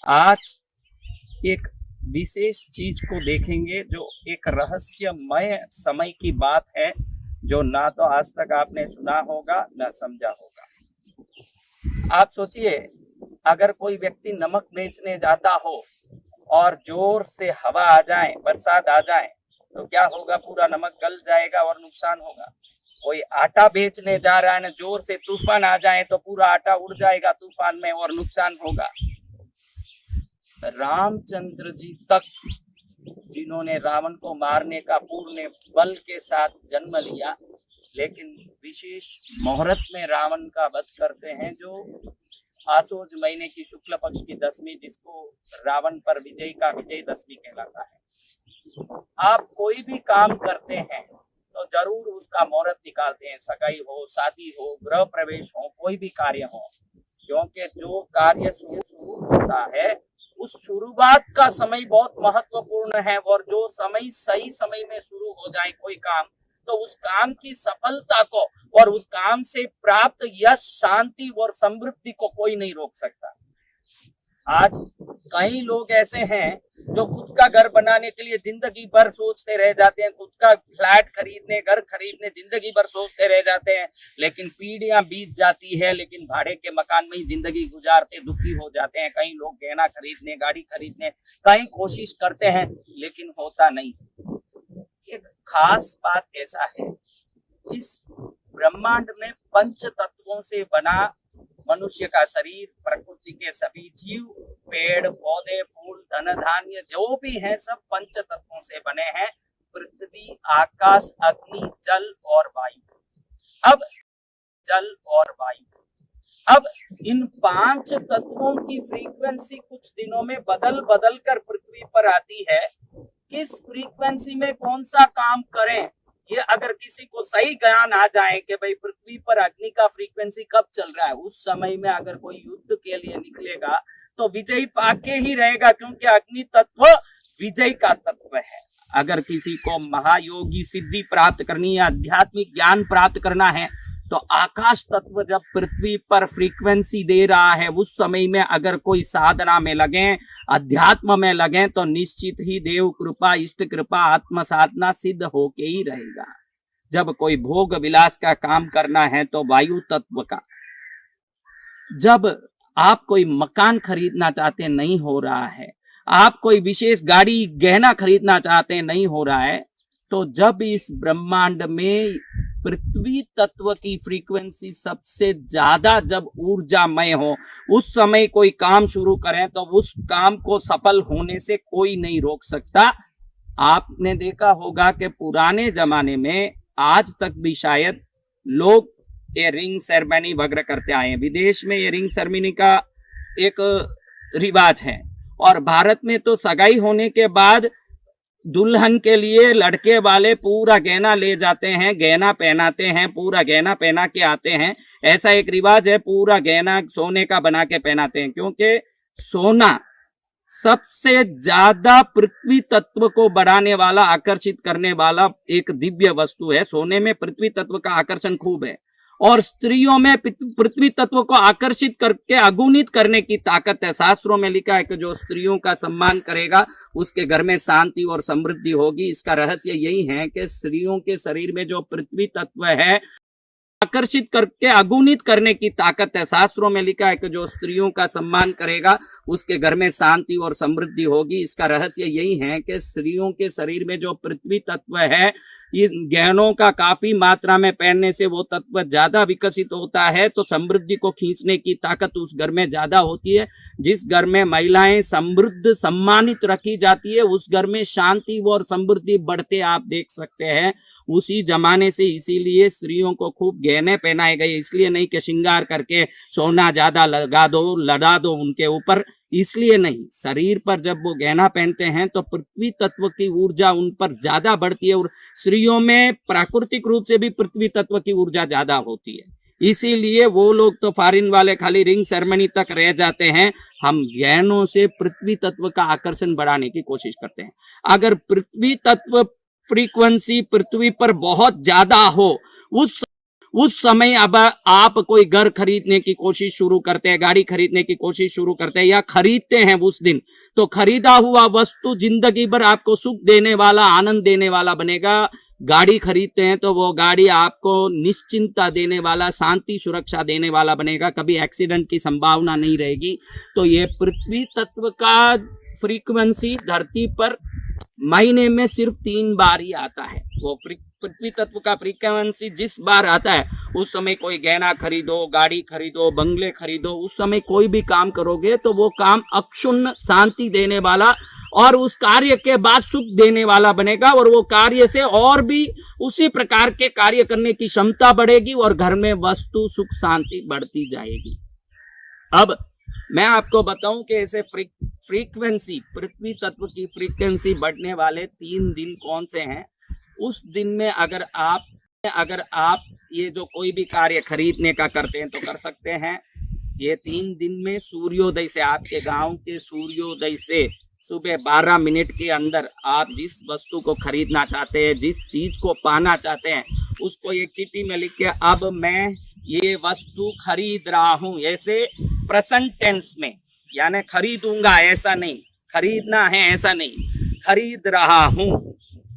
आज एक विशेष चीज को देखेंगे जो एक रहस्यमय समय की बात है, जो ना तो आज तक आपने सुना होगा ना समझा होगा। आप सोचिए, अगर कोई व्यक्ति नमक बेचने जाता हो और जोर से हवा आ जाए, बरसात आ जाए, तो क्या होगा? पूरा नमक गल जाएगा और नुकसान होगा। कोई आटा बेचने जा रहा है ना, जोर से तूफान आ जाए तो पूरा आटा उड़ जाएगा तूफान में और नुकसान होगा। रामचंद्र जी तक, जिन्होंने रावण को मारने का पूर्ण बल के साथ जन्म लिया, लेकिन विशेष मुहूर्त में रावण का वध करते हैं, जो आसोज महीने की शुक्ल पक्ष की दसवीं, जिसको रावण पर विजय का विजयदशमी कहलाता है। आप कोई भी काम करते हैं तो जरूर उसका मुहूर्त निकालते हैं, सगाई हो, शादी हो, गृह प्रवेश हो, कोई भी कार्य हो, क्योंकि जो कार्य शुरू होता है उस शुरुआत का समय बहुत महत्वपूर्ण है। और जो समय सही समय में शुरू हो जाए कोई काम, तो उस काम की सफलता को और उस काम से प्राप्त यश, शांति और समृद्धि को कोई नहीं रोक सकता। आज कई लोग ऐसे हैं जो खुद का घर बनाने के लिए जिंदगी भर सोचते रह जाते हैं, खुद का फ्लैट खरीदने, घर खरीदने जिंदगी भर सोचते रह जाते हैं, लेकिन पीढ़ियां बीत जाती है, लेकिन भाड़े के मकान में ही जिंदगी गुजारते दुखी हो जाते हैं। कई लोग गहना खरीदने, गाड़ी खरीदने कई कोशिश करते हैं, लेकिन होता नहीं। एक खास बात ऐसा है, इस ब्रह्मांड में पंच तत्वों से बना मनुष्य का शरीर, प्रकृति के सभी जीव, पेड़ पौधे, फूल, धन धान्य जो भी है, सब पंच तत्वों से बने हैं। पृथ्वी, आकाश, अग्नि, जल और वायु। अब जल और वायु, अब इन पांच तत्वों की फ्रीक्वेंसी कुछ दिनों में बदल बदल कर पृथ्वी पर आती है। किस फ्रीक्वेंसी में कौन सा काम करें, ये अगर किसी को सही ज्ञान आ जाए कि भाई पृथ्वी पर अग्नि का फ्रीक्वेंसी कब चल रहा है, उस समय में अगर कोई युद्ध के लिए निकलेगा तो विजय पाके ही रहेगा, क्योंकि अग्नि तत्व विजय का तत्व है। अगर किसी को महायोगी सिद्धि प्राप्त करनी है, आध्यात्मिक ज्ञान प्राप्त करना है, तो आकाश तत्व जब पृथ्वी पर फ्रीक्वेंसी दे रहा है, उस समय में अगर कोई साधना में लगे, अध्यात्म में लगे, तो निश्चित ही देव कृपा, इष्ट कृपा, आत्म साधना सिद्ध होके ही रहेगा। जब कोई भोग विलास का काम करना है तो वायु तत्व का, जब आप कोई मकान खरीदना चाहते हैं, नहीं हो रहा है, आप कोई विशेष गाड़ी, गहना खरीदना चाहते हैं, नहीं हो रहा है, तो जब इस ब्रह्मांड में पृथ्वी तत्व की फ्रीक्वेंसी सबसे ज्यादा जब ऊर्जामय हो, उस समय कोई काम शुरू करें तो उस काम को सफल होने से कोई नहीं रोक सकता। आपने देखा होगा कि पुराने जमाने में आज तक भी शायद लोग ये रिंग सेरेमनी वगैरह करते आए हैं। विदेश में ये रिंग सेरेमनी का एक रिवाज है, और भारत में तो सगाई होने के बाद दुल्हन के लिए लड़के वाले पूरा गहना ले जाते हैं, गहना पहनाते हैं, पूरा गहना पहना के आते हैं। ऐसा एक रिवाज है, पूरा गहना सोने का बना के पहनाते हैं, क्योंकि सोना सबसे ज्यादा पृथ्वी तत्व को बढ़ाने वाला, आकर्षित करने वाला एक दिव्य वस्तु है। सोने में पृथ्वी तत्व का आकर्षण खूब है, और स्त्रियों में पृथ्वी तत्व को आकर्षित करके अगुणित करने की ताकत है। शास्त्रों में लिखा है कि जो स्त्रियों का सम्मान करेगा उसके घर में शांति और समृद्धि होगी। इसका रहस्य यही है कि स्त्रियों के शरीर में जो पृथ्वी तत्व है, आकर्षित करके अगुणित करने की ताकत है। शास्त्रों में लिखा है कि जो स्त्रियों का सम्मान करेगा उसके घर में शांति और समृद्धि होगी। इसका रहस्य यही है कि स्त्रियों के शरीर में जो पृथ्वी तत्व है, इस गहनों का काफी मात्रा में पहनने से वो तत्व ज्यादा विकसित होता है, तो समृद्धि को खींचने की ताकत उस घर में ज्यादा होती है। जिस घर में महिलाएं समृद्ध, सम्मानित रखी जाती है, उस घर में शांति और समृद्धि बढ़ते आप देख सकते हैं। उसी जमाने से इसीलिए स्त्रियों को खूब गहने पहनाए गए, इसलिए नहीं कि श्रृंगार करके सोना ज्यादा लगा दो, लड़ा दो उनके ऊपर, इसलिए नहीं। शरीर पर जब वो गहना पहनते हैं तो पृथ्वी तत्व की ऊर्जा उन पर ज्यादा बढ़ती है, और स्त्रियों में प्राकृतिक रूप से भी पृथ्वी तत्व की ऊर्जा ज्यादा होती है। इसीलिए वो लोग तो फॉरेन वाले खाली रिंग सेरेमनी तक रह जाते हैं। हम गहनों से पृथ्वी तत्व का आकर्षण बढ़ाने की कोशिश करते हैं। अगर पृथ्वी तत्व फ्रीक्वेंसी पृथ्वी पर बहुत ज्यादा हो, उस समय अब आप कोई घर खरीदने की कोशिश शुरू करते हैं, गाड़ी खरीदने की कोशिश शुरू करते हैं या खरीदते हैं उस दिन, तो खरीदा हुआ वस्तु जिंदगी भर आपको सुख देने वाला, आनंद देने वाला बनेगा। गाड़ी खरीदते हैं तो वो गाड़ी आपको निश्चिंतता देने वाला, शांति सुरक्षा देने वाला बनेगा, कभी एक्सीडेंट की संभावना नहीं रहेगी। तो ये पृथ्वी तत्व का फ्रीक्वेंसी धरती पर महीने में सिर्फ 3 बार ही आता है। वो पृथ्वी तत्व का फ्रीक्वेंसी जिस बार आता है उस समय कोई गहना खरीदो, गाड़ी खरीदो, बंगले खरीदो, उस समय कोई भी काम करोगे तो वो काम अक्षुण्ण शांति देने वाला और उस कार्य के बाद सुख देने वाला बनेगा, और वो कार्य से और भी उसी प्रकार के कार्य करने की क्षमता बढ़ेगी और घर में वस्तु सुख शांति बढ़ती जाएगी। अब मैं आपको बताऊं कि ऐसे फ्रीक्वेंसी, पृथ्वी तत्व की फ्रीक्वेंसी बढ़ने वाले 3 दिन कौन से हैं। उस दिन में अगर आप ये जो कोई भी कार्य खरीदने का करते हैं तो कर सकते हैं। ये 3 दिन में सूर्योदय से, आपके गांव के सूर्योदय से सुबह 12 मिनट के अंदर आप जिस वस्तु को खरीदना चाहते हैं, जिस चीज को पाना चाहते हैं, उसको एक चिट्ठी में लिख के अब मैं ये वस्तु खरीद रहा हूं, ऐसे प्रेजेंट टेंस में, यानी खरीदूंगा ऐसा नहीं, खरीदना है ऐसा नहीं, खरीद रहा हूं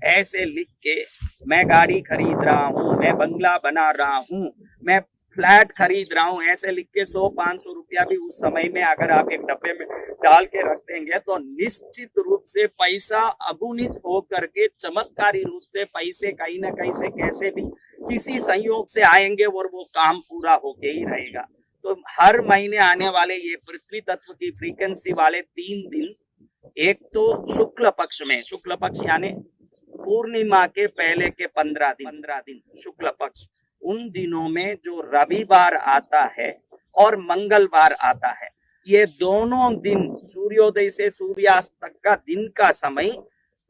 ऐसे लिख के, मैं गाड़ी खरीद रहा हूं, मैं बंगला बना रहा हूं, मैं फ्लैट खरीद रहा हूं, ऐसे लिख के 100-500 रुपया भी उस समय में अगर आप एक डब्बे में डाल के रख देंगे तो निश्चित रूप से पैसा अगुणित हो करके, चमत्कारी रूप से पैसे कहीं ना कहीं से कैसे भी किसी संयोग से आएंगे और वो काम पूरा होके ही रहेगा। तो हर महीने आने वाले ये पृथ्वी तत्व की फ्रीक्वेंसी वाले 3 दिन, एक तो शुक्ल पक्ष में, शुक्ल पक्ष यानी पूर्णिमा के पहले के 15 दिन शुक्ल पक्ष, उन दिनों में जो रविवार आता है और मंगलवार आता है, ये दोनों दिन सूर्योदय से सूर्यास्त तक का दिन का समय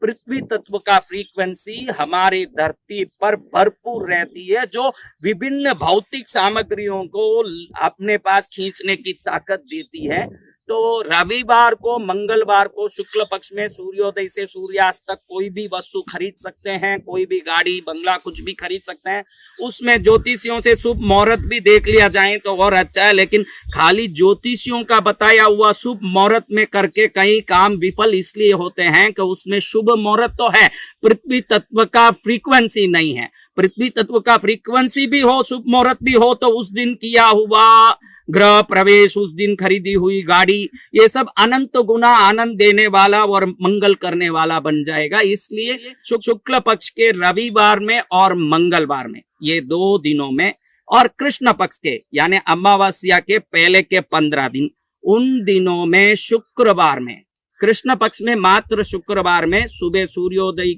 पृथ्वी तत्व का फ्रीक्वेंसी हमारे धरती पर भरपूर रहती है, जो विभिन्न भौतिक सामग्रियों को अपने पास खींचने की ताकत देती है। तो रविवार को, मंगलवार को शुक्ल पक्ष में सूर्योदय से सूर्यास्त तक कोई भी वस्तु खरीद सकते हैं, कोई भी गाड़ी, बंगला, कुछ भी खरीद सकते हैं। उसमें ज्योतिषियों से शुभ मुहूर्त भी देख लिया जाए तो और अच्छा है, लेकिन खाली ज्योतिषियों का बताया हुआ शुभ मुहूर्त में करके कई काम विफल इसलिए होते हैं कि उसमें शुभ मुहूर्त तो है, पृथ्वी तत्व का फ्रीक्वेंसी नहीं है। पृथ्वी तत्व का फ्रीक्वेंसी भी हो, शुभ मुहूर्त भी हो, तो उस दिन किया हुआ गृह प्रवेश, उस दिन खरीदी हुई गाड़ी, ये सब अनंत गुना आनंद देने वाला और मंगल करने वाला बन जाएगा। इसलिए शुक्ल पक्ष के रविवार में और मंगलवार में, ये 2 दिनों में, और कृष्ण पक्ष के यानी अमावस्या के पहले के 15 दिन, उन दिनों में शुक्रवार में, कृष्ण पक्ष में मात्र शुक्रवार में सुबह सूर्योदय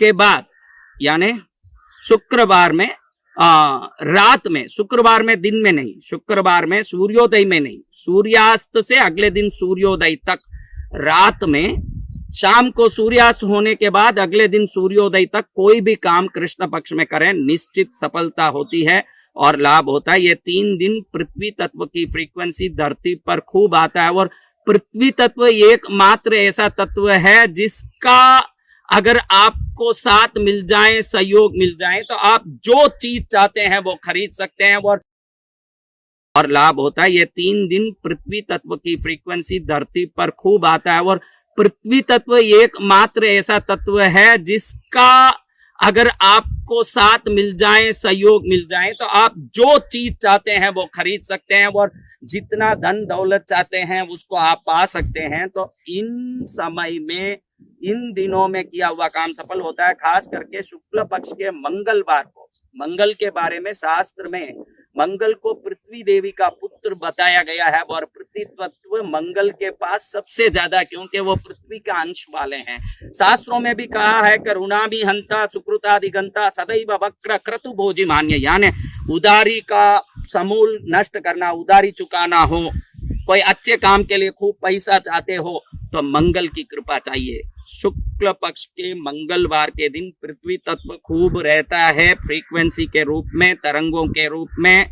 के बाद, यानी शुक्रवार में रात में, शुक्रवार में दिन में नहीं, शुक्रवार में सूर्योदय में नहीं, सूर्यास्त से अगले दिन सूर्योदय तक, रात में, शाम को सूर्यास्त होने के बाद अगले दिन सूर्योदय तक कोई भी काम कृष्ण पक्ष में करें, निश्चित सफलता होती है और लाभ होता है। ये 3 दिन पृथ्वी तत्व की फ्रीक्वेंसी धरती पर खूब आता है, और पृथ्वी तत्व एकमात्र ऐसा तत्व है जिसका अगर आपको साथ मिल जाए, सहयोग मिल जाए, तो आप जो चीज चाहते हैं वो खरीद सकते हैं और लाभ होता है। ये 3 दिन पृथ्वी तत्व की फ्रीक्वेंसी धरती पर खूब आता है, और पृथ्वी तत्व एकमात्र ऐसा तत्व है जिसका अगर आपको साथ मिल जाए, सहयोग मिल जाए, तो आप जो चीज चाहते हैं वो खरीद सकते हैं और जितना धन दौलत चाहते हैं उसको आप पा सकते हैं। तो इन समय में, इन दिनों में किया हुआ काम सफल होता है। खास करके शुक्ल पक्ष के मंगलवार को, मंगल के बारे में शास्त्र में मंगल को पृथ्वी देवी का पुत्र बताया गया है, और पृथ्वी तत्व मंगल के पास सबसे ज्यादा, क्योंकि वो पृथ्वी का अंश वाले हैं। शास्त्रों में भी कहा है करुणा भी हंता सुकृतादिगंता सदैव वक्र क्रतु भोजी मान्य, यानी उदारी का समूल नष्ट करना, उदारी चुकाना हो, कोई अच्छे काम के लिए खूब पैसा चाहते हो तो मंगल की कृपा चाहिए। शुक्ल पक्ष के मंगलवार के दिन पृथ्वी तत्व खूब रहता है फ्रीक्वेंसी के रूप में, तरंगों के रूप में,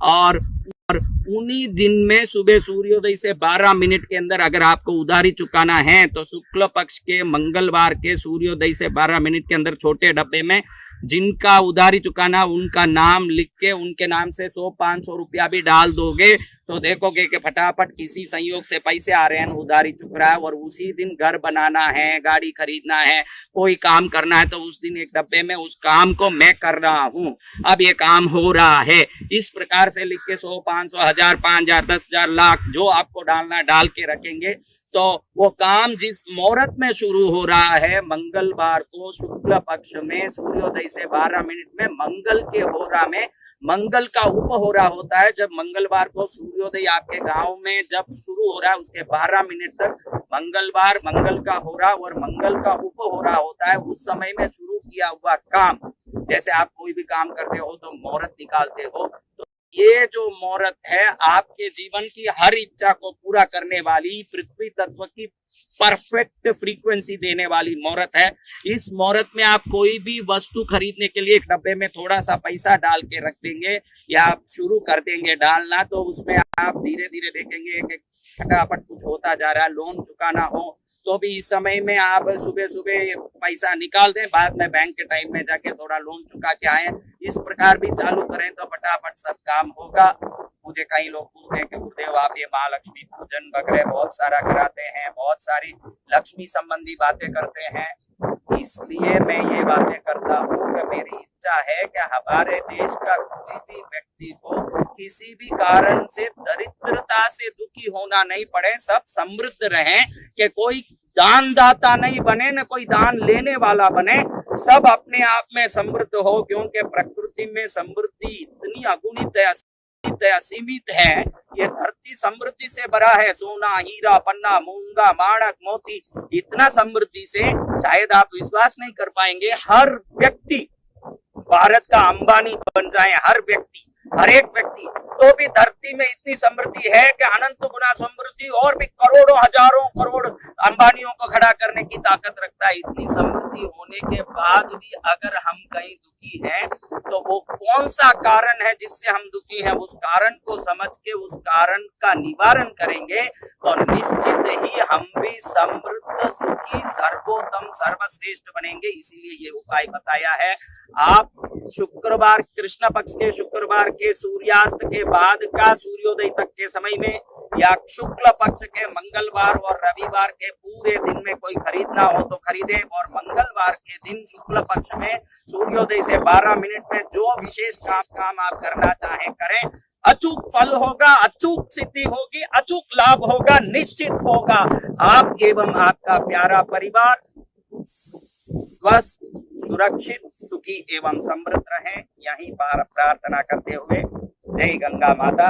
और उन्हीं दिन में सुबह सूर्योदय से 12 मिनट के अंदर अगर आपको उधारी चुकाना है तो शुक्ल पक्ष के मंगलवार के सूर्योदय से 12 मिनट के अंदर छोटे डब्बे में जिनका उधारी चुकाना, उनका नाम लिख के उनके नाम से 100-500 रुपया भी डाल दोगे तो देखोगे कि फटाफट किसी संयोग से पैसे आ रहे हैं, उधारी चुक रहा है, और उसी दिन घर बनाना है, गाड़ी खरीदना है, कोई काम करना है तो उस दिन एक डब्बे में उस काम को मैं कर रहा हूँ, अब ये काम हो रहा है। इस प्रकार से लिख के 100, 500, 1000, 5000, 10,000, लाख जो आपको डालना डाल के रखेंगे तो वो काम जिस मुहूर्त में शुरू हो रहा है, मंगलवार को शुक्ल पक्ष में सूर्योदय से 12 मिनट में मंगल के होरा में, मंगल का उपहोरा होता है। जब मंगलवार को सूर्योदय आपके गांव में जब शुरू हो रहा है उसके 12 मिनट तक मंगलवार, मंगल का होरा और मंगल का उपहोरा होता है। उस समय में शुरू किया हुआ काम, जैसे आप कोई भी काम करते हो तो मुहूर्त निकालते हो, तो ये जो मुहूर्त है आपके जीवन की हर इच्छा को पूरा करने वाली, पृथ्वी तत्व की परफेक्ट फ्रीक्वेंसी देने वाली मुहूर्त है। इस मुहूर्त में आप कोई भी वस्तु खरीदने के लिए एक डब्बे में थोड़ा सा पैसा डाल के रख देंगे या आप शुरू कर देंगे डालना, तो उसमें आप धीरे धीरे देखेंगे कि फटाफट कुछ होता जा रहा है। लोन चुकाना हो तो भी इस समय में आप सुबह सुबह पैसा निकाल दें, बाद में बैंक के टाइम में जाके थोड़ा लोन चुका के आए, इस प्रकार भी चालू करें तो फटाफट सब काम होगा। मुझे कई लोग पूछते हैं कि गुरुदेव आप ये महालक्ष्मी पूजन वगैरह बहुत सारा कराते हैं, बहुत सारी लक्ष्मी संबंधी बातें करते हैं, इसलिए मैं ये बातें करता हूँ कि मेरी इच्छा है कि हमारे देश का कोई भी व्यक्ति को किसी भी कारण से दरिद्रता से दुखी होना नहीं पड़े, सब समृद्ध रहें, कि कोई दानदाता नहीं बने न कोई दान लेने वाला बने, सब अपने आप में समृद्ध हो, क्योंकि प्रकृति में समृद्धि इतनी अगुणित है, असीमित है। ये धरती समृद्धि से भरा है, सोना, हीरा, पन्ना, मूंगा, माणक, मोती, इतना समृद्धि से शायद आप विश्वास नहीं कर पाएंगे। हर व्यक्ति भारत का अंबानी बन जाए, हर व्यक्ति, हर एक व्यक्ति, तो भी धरती में इतनी समृद्धि है कि अनंत गुना समृद्धि और भी करोड़ों हजारों करोड़ अंबानियों को खड़ा करने की ताकत रखता है। इतनी समृद्धि होने के बाद भी अगर हम कहीं दुखी हैं तो वो कौन सा कारण है जिससे हम दुखी हैं, उस कारण को समझ के उस कारण का निवारण करेंगे तो निश्चित ही हम भी समृद्ध, सुखी, सर्वोत्तम, सर्वश्रेष्ठ बनेंगे। इसीलिए ये उपाय बताया है। आप शुक्रवार, कृष्ण पक्ष के शुक्रवार के सूर्यास्त के बाद का सूर्योदय तक के समय में, या शुक्ल पक्ष के मंगलवार और रविवार के पूरे दिन में कोई खरीदना हो तो खरीदे, और मंगलवार के दिन शुक्ल पक्ष में सूर्योदय से 12 मिनट में जो विशेष काम आप करना चाहें करें। अचूक फल होगा, अचूक सिद्धि होगी, अचूक लाभ होगा, निश्चित होगा। आप एवं आपका प्यारा परिवार स्वस्थ, सुरक्षित, सुखी एवं समृद्ध रहें, यही प्रार्थना करते हुए जय गंगा माता।